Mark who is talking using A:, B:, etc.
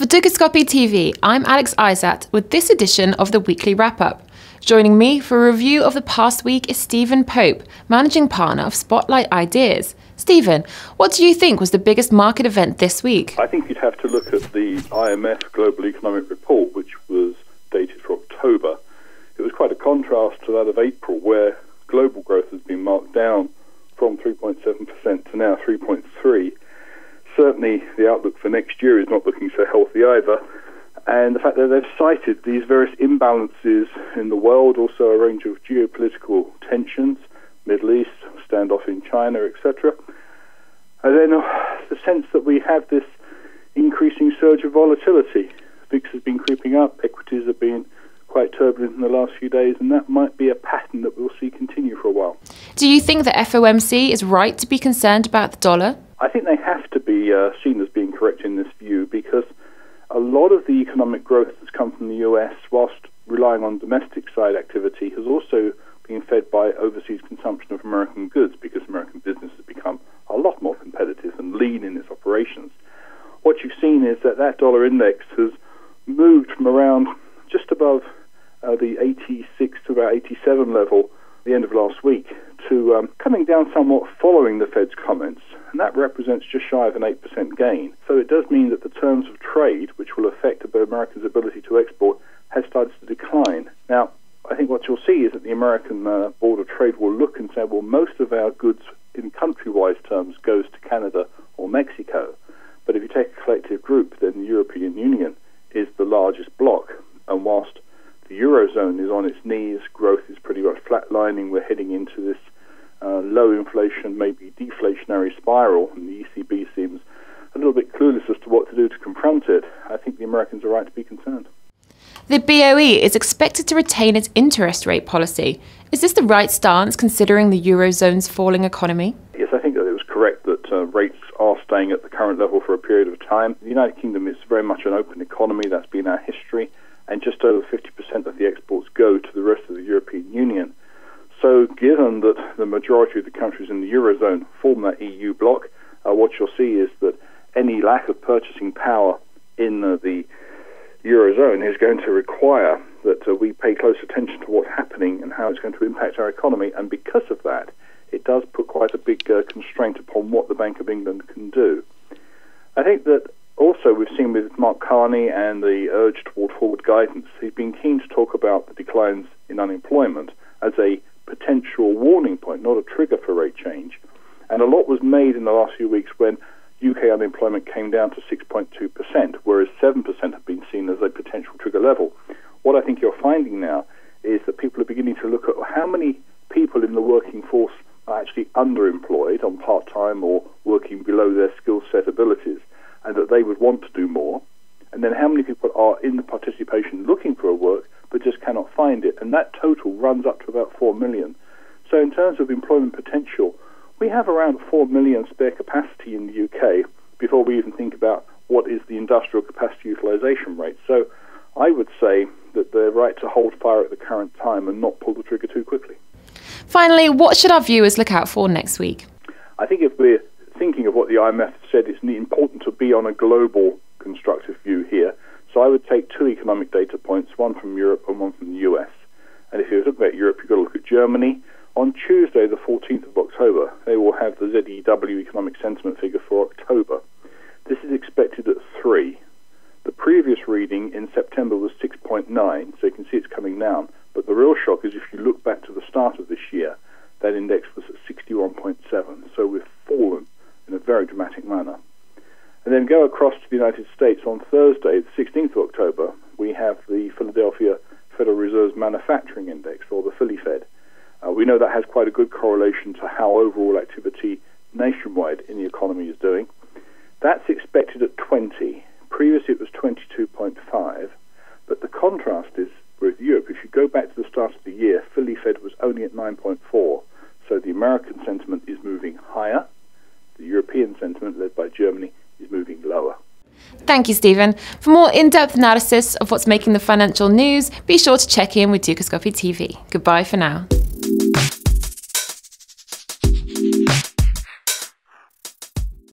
A: For Dukascopy TV, I'm Alex Isat with this edition of the Weekly Wrap-Up. Joining me for a review of the past week is Stephen Pope, Managing Partner of Spotlight Ideas. Stephen, what do you think was the biggest market event this week?
B: I think you'd have to look at the IMF Global Economic Report, which was dated for October. It was quite a contrast to that of April, where global growth has been marked down from 3.7% to now 3.3%. Certainly the outlook for next year is not looking so healthy either. And the fact that they've cited these various imbalances in the world, also a range of geopolitical tensions, Middle East, standoff in China, etc. And then the sense that we have this increasing surge of volatility. VIX has been creeping up, equities have been quite turbulent in the last few days, and that might be a pattern that we'll see continue for a while.
A: Do you think the FOMC is right to be concerned about the dollar?
B: I think they have to be seen as being correct in this view, because a lot of the economic growth that's come from the US, whilst relying on domestic side activity, has also been fed by overseas consumption of American goods, because American business has become a lot more competitive and lean in its operations. What you've seen is that that dollar index has moved from around just above the 86 to about 87 level at the end of last week to coming down somewhat following the Fed's comments, and that represents just shy of an 8% gain. So it does mean that the terms of trade, which will affect America's ability to export, has started to decline. Now, I think what you'll see is that the American Board of Trade will look and say, well, most of our goods in country-wise terms goes to Canada or Mexico. But if you take a collective group, then the European Union is the largest bloc. And whilst the Eurozone is on its knees, growth is pretty much flatlining, we're heading into this low inflation, maybe deflationary spiral, and the ECB seems a little bit clueless as to what to do to confront it. I think the Americans are right to be concerned.
A: The BOE is expected to retain its interest rate policy. Is this the right stance considering the Eurozone's falling economy?
B: Yes, I think that it was correct that rates are staying at the current level for a period of time. The United Kingdom is very much an open economy, that's been our history, and just over 50% of the exports go to the rest of the European Union. So given that the majority of the countries in the Eurozone form that EU bloc, what you'll see is that any lack of purchasing power in the Eurozone is going to require that we pay close attention to what's happening and how it's going to impact our economy. And because of that, it does put quite a big constraint upon what the Bank of England can do. I think that also we've seen with Mark Carney and the urge toward forward guidance, he's been keen to talk about the declines in unemployment as a potential warning point, not a trigger for rate change. And a lot was made in the last few weeks when UK unemployment came down to 6.2%, whereas 7% have been seen as a potential trigger level. What I think you're finding now is that people are beginning to look at how many people in the working force are actually underemployed on part-time or working below their skill set abilities, and that they would want to do more, and then how many people are in the participation looking for a work but just cannot find it, and that total runs up to about 4 million. So in terms of employment potential, we have around 4 million spare capacity in the UK before we even think about what is the industrial capacity utilisation rate. So I would say that they're right to hold fire at the current time and not pull the trigger too quickly.
A: Finally, what should our viewers look out for next week?
B: I think if we're thinking of what the IMF said, it's important to be on a global constructive view here. So I would take two economic data points, one from Europe and one from the US. And if you're talking about Europe, you've got to look at Germany. On Tuesday, the 14th of October, they will have the ZEW economic sentiment figure for October. This is expected at 3. The previous reading in September was 6.9, so you can see it's coming down. But the real shock is if you look back to the start of this year, that index was at 61.7. So we've fallen in a very dramatic manner. And then go across to the United States on Thursday, the 16th of October, we have the Philadelphia Federal Reserve's Manufacturing Index, or the Philly Fed. We know that has quite a good correlation to how overall activity nationwide in the economy is doing. That's expected at 20. Previously it was 22.5. But the contrast is with Europe. If you go back to the start of the year, Philly Fed was only at 9.4. So the American sentiment is moving higher. The European sentiment, led by Germany, is moving lower.
A: Thank you, Stephen. For more in-depth analysis of what's making the financial news, be sure to check in with Dukascopy TV. Goodbye for now.